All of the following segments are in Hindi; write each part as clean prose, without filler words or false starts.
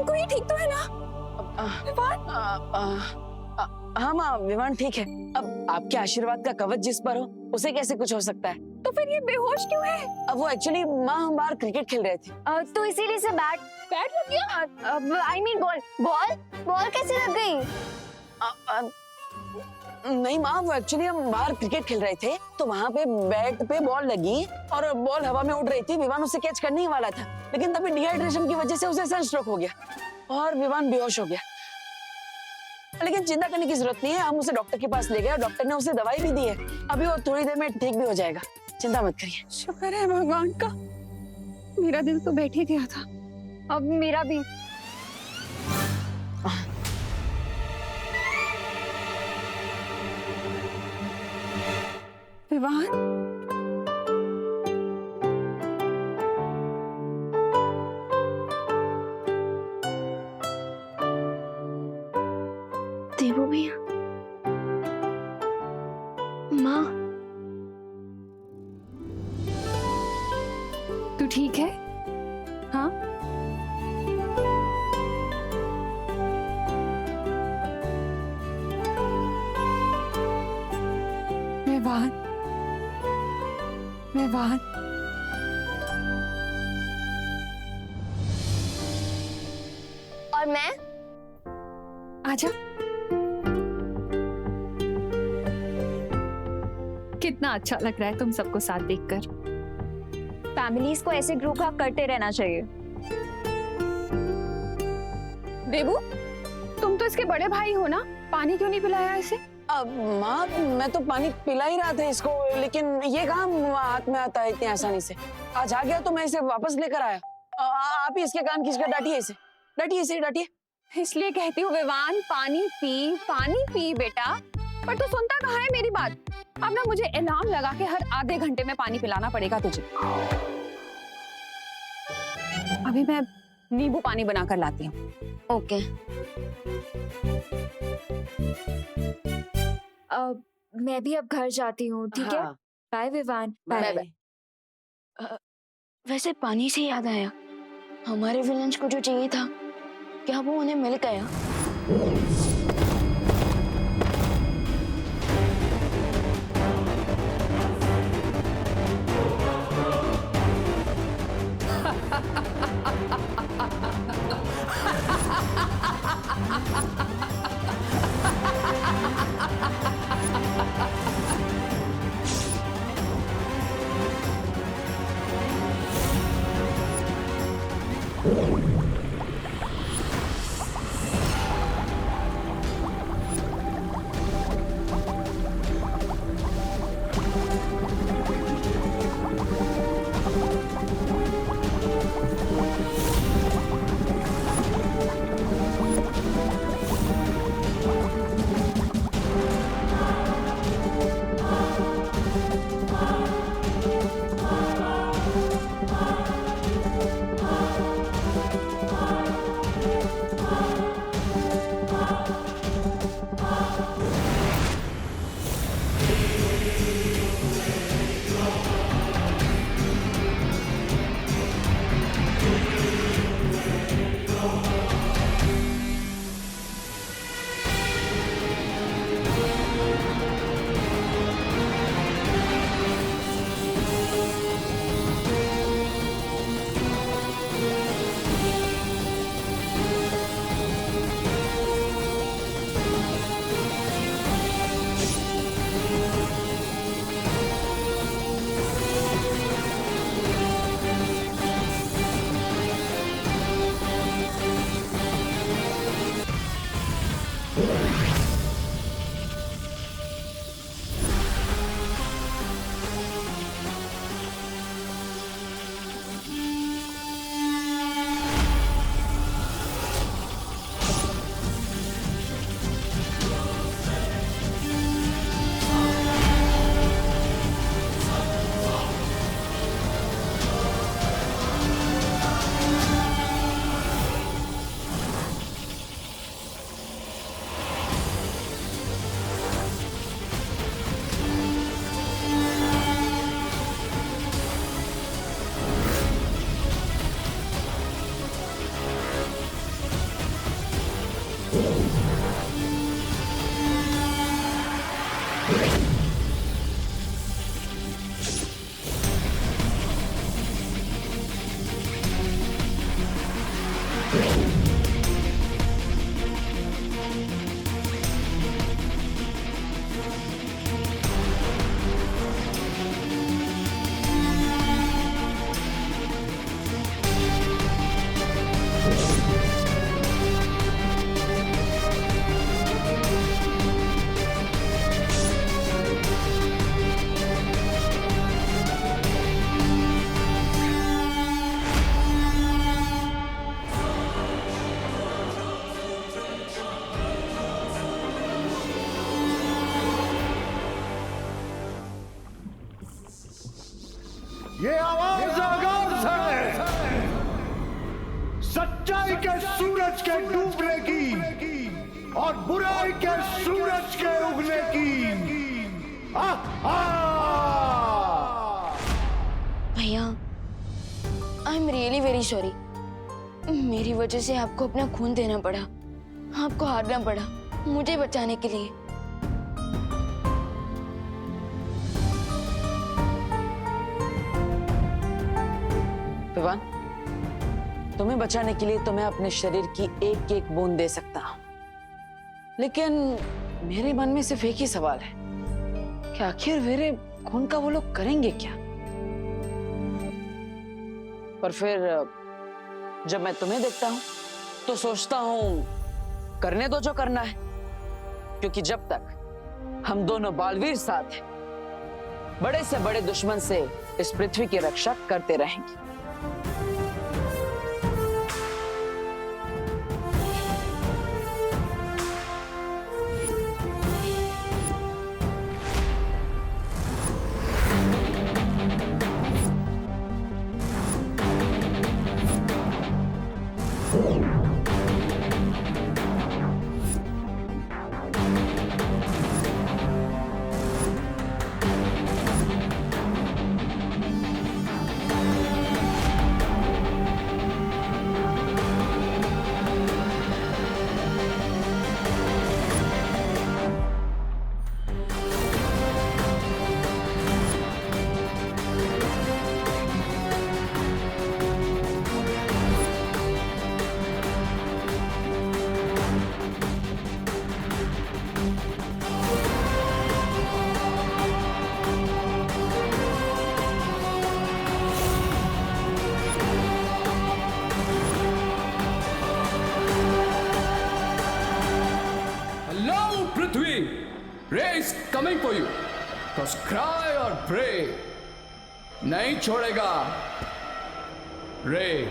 देखो ये ठीक तो है ना विवान? हाँ माँ, विवान ठीक है। अब आपके आशीर्वाद का कवच जिस पर हो उसे कैसे कुछ हो सकता है? तो फिर ये बेहोश क्यों है? अब वो एक्चुअली माँ हम बाहर क्रिकेट खेल रहे थे। तो इसीलिए से बैट लग गया? I mean ball ball ball कैसे लग गई? नहीं माँ, वो एक्चुअली हम बाहर क्रिकेट खेल रहे थे तो वहाँ पे बैट पे बॉल लगी और बॉल हवा में उड़ रही थी। विवान उसे कैच करने ही वाला था, लेकिन तभी डिहाइड्रेशन की वजह से उसे सनस्ट्रोक हो गया और विवान बेहोश हो गया। लेकिन चिंता करने की जरूरत नहीं है, हम उसे डॉक्टर के पास ले गए और डॉक्टर ने उसे दवाई भी दी है। अभी वो थोड़ी देर में ठीक भी हो जाएगा, चिंता मत करिए। शुक्र है भगवान का, मेरा दिल तो बैठ ही गया था। अब मेरा भी। विवान, देवू भैया, माँ, तू ठीक है? हाँ विवान, विवान, और मैं? आजा। कितना अच्छा लग रहा है तुम सबको साथ देखकर। फैमिलीज को ऐसे ग्रुप हग करते रहना चाहिए। देवू, तुम तो इसके बड़े भाई हो ना, पानी क्यों नहीं पिलाया इसे? अब माँ, मैं तो पानी पिला ही रहा था इसको, लेकिन ये कहाँ हाथ में आता है इतनी आसानी से। आज आ गया तो मैं इसे वापस लेकर आया। आप ही इसके कान खींचकर डांटिए इसे, डांटिए इसे, डांटिए। इसलिए कहती हूँ विवान, पानी पी बेटा। पर तू सुनता कहाँ है मेरी बात? अब ना मुझे अलार्म लगा के हर आधे घंटे में पानी पिलाना पड़ेगा तुझे। अभी मैं नींबू पानी बनाकर लाती हूँ। ओके। मैं भी अब घर जाती हूँ, ठीक है? हाँ। बाय विवान। बाय। वैसे पानी से याद आया, हमारे विलन्स को जो चाहिए था, क्या वो उन्हें मिल गया? ये आवाज आगाज है सच्चाई के सूरज के डूबने की और बुराई के सूरज के उगने की। भैया, I am really very sorry. मेरी वजह से आपको अपना खून देना पड़ा, आपको हारना पड़ा मुझे बचाने के लिए। विवान, तुम्हें बचाने के लिए तो मैं अपने शरीर की एक एक बूंद दे सकता हूं, लेकिन मेरे मन में सिर्फ एक ही सवाल है कि आखिर मेरे खून का वो लोग करेंगे क्या? पर फिर जब मैं तुम्हें देखता हूं तो सोचता हूं करने दो जो करना है, क्योंकि जब तक हम दोनों बालवीर साथ हैं, बड़े से बड़े दुश्मन से इस पृथ्वी की रक्षा करते रहेंगे। Ray is coming for you. Cause cry or pray, नहीं छोड़ेगा Ray.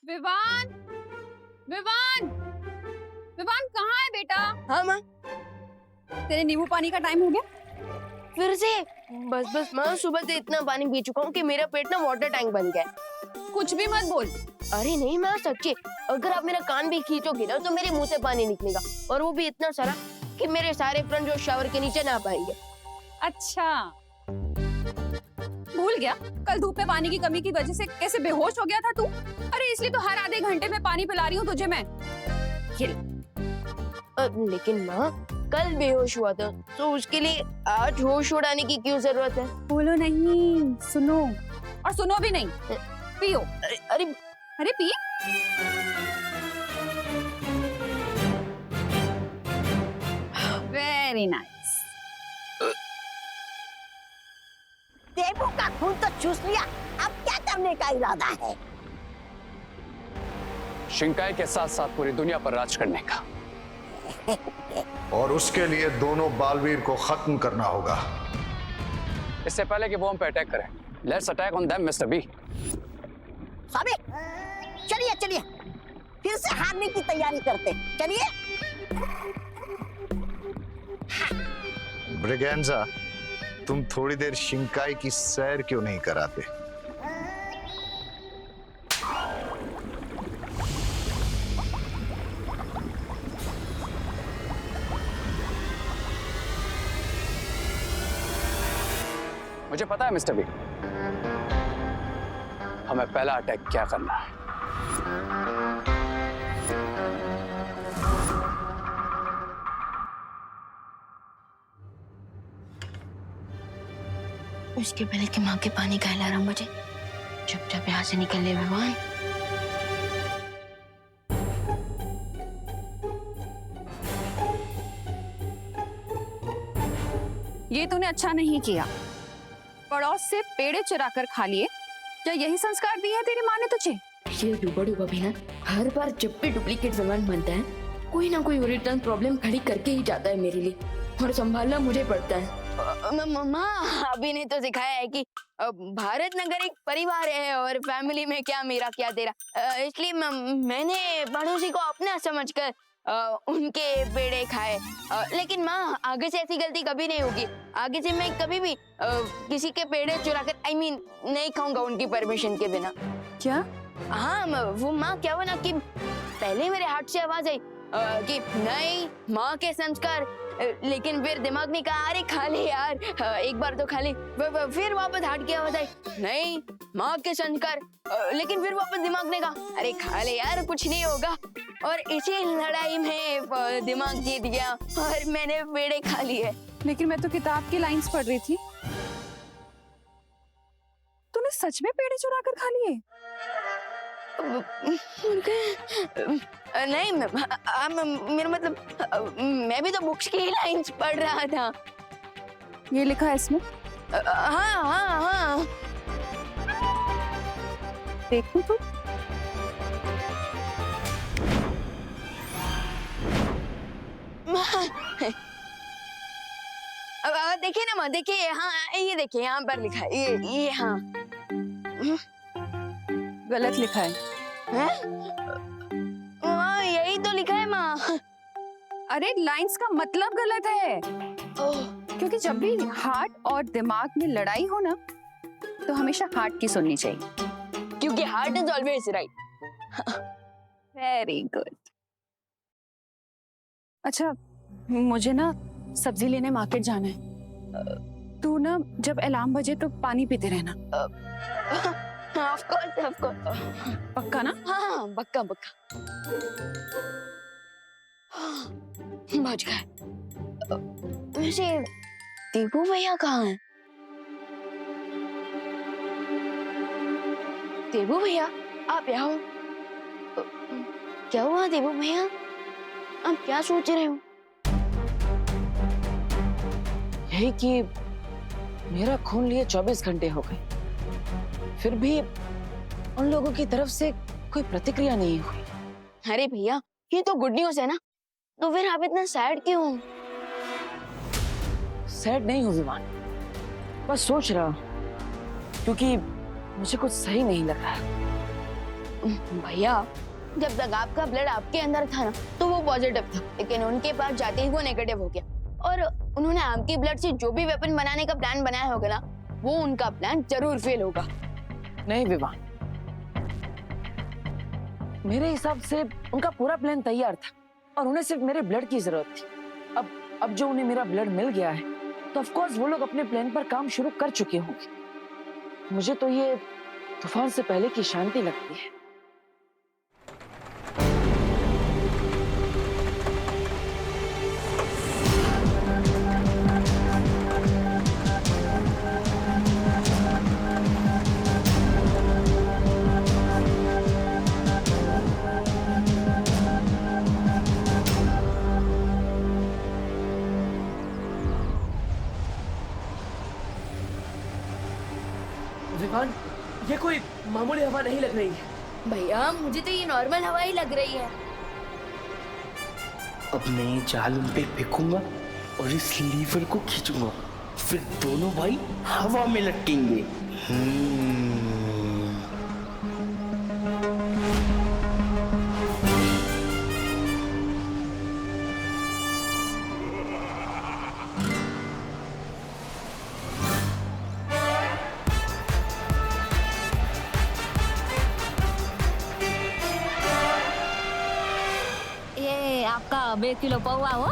विवान, विवान, विवान कहाँ है बेटा? हाँ माँ। तेरे नींबू पानी का टाइम हो गया? फिर से? बस माँ, सुबह से इतना पानी पी चुका हूँ कि मेरा पेट ना वाटर टैंक बन गया है। कुछ भी मत बोल। अरे नहीं माँ, सच्ची, अगर आप मेरा कान भी खींचोगे ना तो मेरे मुंह से पानी निकलेगा, और वो भी इतना सारा कि मेरे सारे फ्रेंड जो शावर के नीचे ना पाएंगे। अच्छा, भूल गया कल धूप में पानी की कमी की वजह से कैसे बेहोश हो गया था तू? अरे इसलिए तो हर आधे घंटे में पानी पिला रही हूँ तुझे मैं। लेकिन माँ, कल बेहोश हुआ था तो उसके लिए आज होश उड़ाने की क्यों जरूरत है? बोलो नहीं, सुनो, और सुनो भी नहीं, पियो। अरे अरे पी। Very nice. देवों का खून तो चूस लिया, अब क्या करने का इरादा है? शिंकाई के साथ साथ पूरी दुनिया पर राज करने का। और उसके लिए दोनों बालवीर को खत्म करना होगा। इससे पहले कि वो हम पे अटैक करें, let's attack on them mister B. Swami, चलिए चलिए, फिर से हारने की तैयारी करते, चलिए। ब्रिगेंजा, तुम थोड़ी देर शिंकाई की सैर क्यों नहीं कराते? मुझे पता है मिस्टर बी, हमें पहला अटैक क्या करना है। उसके पहले कि माँ के पानी का ला रहा मुझे, चुपचाप यहाँ से निकल ले विवान। ये तूने अच्छा नहीं किया। पड़ोस से पेड़े चुरा कर खा लिए। क्या यही संस्कार दिए हैं तेरी माँ ने तुझे? ये डूबा डूबा भी ना हर बार जब भी डुप्लीकेट विमान बनता है, कोई ना कोई ओरिजिनल प्रॉब्लम खड़ी करके ही जाता है मेरे लिए, और संभालना मुझे पड़ता है। माँ अभी ने तो सिखाया है कि भारत नगर एक परिवार है और फैमिली में क्या मेरा क्या तेरा, इसलिए मैंने पड़ोसी को अपना समझकर उनके पेड़े खाए। लेकिन माँ आगे से ऐसी गलती कभी नहीं होगी। आगे से मैं कभी भी किसी के पेड़े चुरा कर नहीं खाऊंगा उनकी परमिशन के बिना। क्या? हाँ वो माँ क्या हुआ ना कि पहले मेरे हाथ से आवाज आई कि नहीं माँ के संस्कार, लेकिन फिर दिमाग ने कहा अरे खा ले यार, एक बार तो खा ले। फिर वापस हाथ की आवाज आई नहीं माँ के संस्कार, लेकिन फिर वापस दिमाग ने कहा अरे खा ले यार कुछ नहीं होगा। और इसी लड़ाई में दिमाग जीत गया और मैंने पेड़े खा लिए। लेकिन मैं तो किताब की लाइंस पढ़ रही थी। तूने सच में पेड़े चुरा कर खा लिए? नहीं मेरा मतलब मैं भी तो बुक्स की ही लाइंस पढ़ रहा था। ये लिखा है इसमें? हाँ हाँ हाँ। देखूं तो? देखिए ना माँ, देखिए हाँ ये देखिए यहाँ पर लिखा है ये हाँ। गलत लिखा है। माँ यही तो लिखा है माँ। अरे लाइंस का मतलब गलत है। क्योंकि जब भी हार्ट और दिमाग में लड़ाई हो ना, तो हमेशा हार्ट की सुननी चाहिए, क्योंकि heart is always right. Very good. अच्छा मुझे ना सब्जी लेने मार्केट जाना है। तू ना जब अलार्म बजे तो पानी पीते रहना। Of course. पक्का ना? हाँ पक्का पक्का। बच गए। वैसे दीपू भैया कहाँ हैं? देबू भैया आप यहाँ हो? क्या हुआ देबू भैया, आप क्या सोच रहे हो? यही कि मेरा खून लिए 24 घंटे हो गए, फिर भी उन लोगों की तरफ से कोई प्रतिक्रिया नहीं हुई। अरे भैया ये तो गुड न्यूज है ना, तो फिर आप इतना सैड क्यों हो? सैड नहीं हूँ विमान, बस सोच रहा हूँ, क्योंकि मुझे कुछ सही नहीं लग रहा। भैया जब तक आपका ब्लड आपके अंदर था ना तो वो पॉजिटिव था, लेकिन उनके पास जाते ही वो नेगेटिव हो गया, और उन्होंने आपके ब्लड से जो भी वेपन बनाने का प्लान बनाया होगा ना, वो उनका प्लान जरूर फेल होगा। नहीं विवान, मेरे हिसाब से उनका पूरा प्लान तैयार था और उन्हें सिर्फ मेरे ब्लड की जरूरत थी। अब जो उन्हें मेरा ब्लड मिल गया है तो ऑफ कोर्स वो लोग अपने प्लान पर काम शुरू कर चुके होंगे। मुझे तो ये तूफान से पहले की शांति लगती है। विमान, ये कोई मामूली हवा नहीं लग रही है। भैया मुझे तो ये नॉर्मल हवा ही लग रही है। अब मैं ये जाल उन पे फेंकूंगा और इस लीवर को खींचूंगा, फिर दोनों भाई हवा में लटकेंगे। 2 किलो पौवा हो।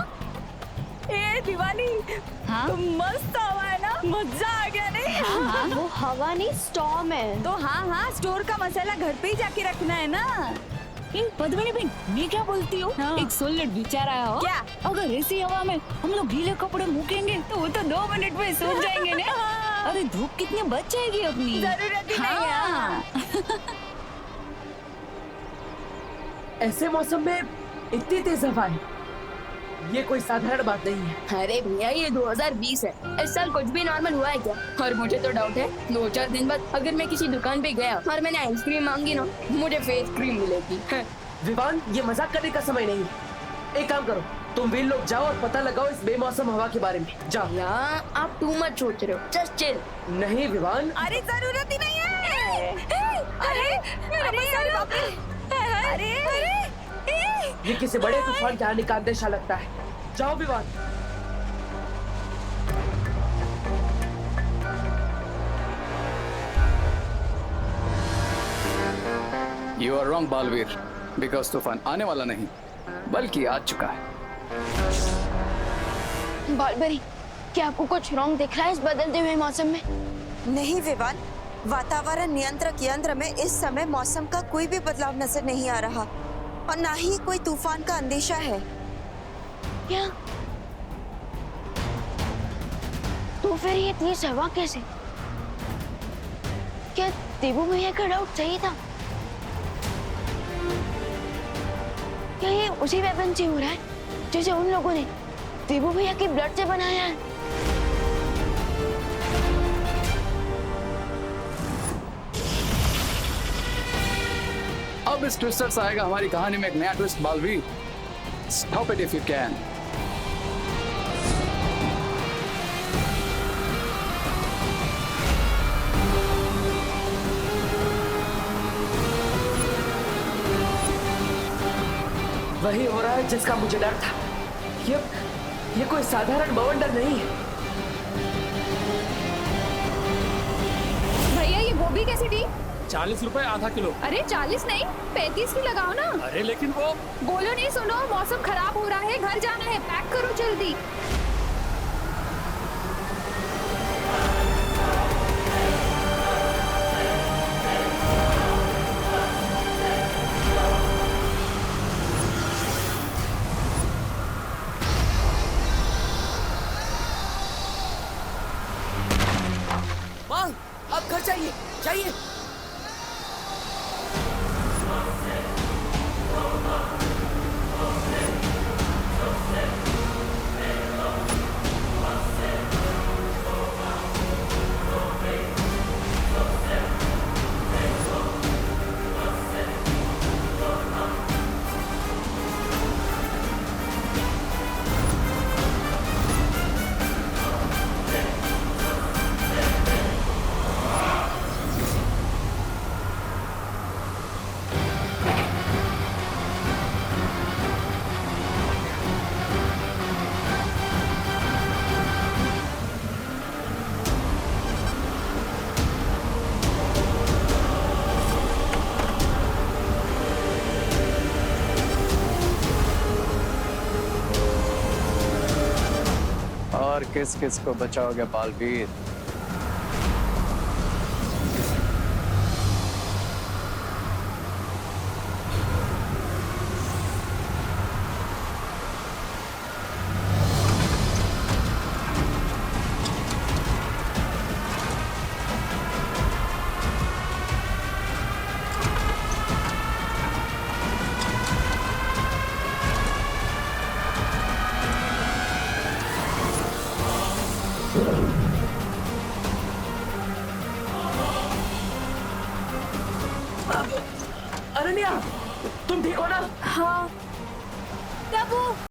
ए दिवाली, हाँ मस्त हवा है ना, मजा आ गया नहीं? हाँ वो हवा नहीं स्टॉर्म है। तो हाँ, स्टोर का मसाला घर पे ही जाके रखना है ना। पद्मिनी बहन, मैं क्या बोलती हूँ, हाँ। एक सोलट विचार आया हो। क्या? अगर ऐसी हवा में हम लोग गीले कपड़े मूकेंगे तो वो तो 2 मिनट में सूख जाएंगे ना। अरे धूप कितनी बच जाएगी अपनी। जरूरत ही नहीं है। हाँ। ऐसे मौसम में इतनी तेज हवा है, ये कोई साधारण बात नहीं है। अरे भैया ये 2020 है, इस साल कुछ भी नॉर्मल हुआ है क्या? और मुझे तो डाउट है 2-4 दिन बाद अगर मैं किसी दुकान पे गया और मैंने आइसक्रीम मांगी ना, मुझे फेस क्रीम मिलेगी। विवान, ये मजाक करने का समय नहीं है। एक काम करो, तुम वीर लोग जाओ और पता लगाओ इस बेमौसम हवा के बारे में। जाओ। या आप टू मच सोच रहे हो, जस्ट चिल। नहीं विवान, अरे जरूरत ही नहीं है। अरे अरे ये किसी बड़े तूफान के आने का अंदेशा लगता है। जाओ Vivaan. You are wrong Baalveer, because तूफान आने वाला नहीं बल्कि आ चुका है। बालबरी, क्या आपको कुछ रॉन्ग दिख रहा है इस बदलते हुए मौसम में? नहीं विवान, वातावरण नियंत्रक यंत्र में इस समय मौसम का कोई भी बदलाव नजर नहीं आ रहा और ना ही कोई तूफान का अंदेशा है। क्या? तो फिर ये तेज हवा कैसे? क्या देवू भैया का डाउट सही था? क्या ये उसी वेपन से हो रहा है जैसे उन लोगों ने देवू भैया के ब्लड से बनाया है? अब इस ट्विस्टर से आएगा हमारी कहानी में एक नया twist Baalveer. Stop it if you can. वही हो रहा है जिसका मुझे डर था। ये कोई साधारण बवंडर नहीं है। भैया ये गोभी कैसी थी? 40 रुपए आधा किलो। अरे 40 नहीं, 35 की लगाओ ना। अरे लेकिन वो बोलो नहीं, सुनो, मौसम खराब हो रहा है, घर जाना है, पैक करो जल्दी। मांग, अब घर चाहिए चाहिए। और किस किस को बचाओगे बालवीर?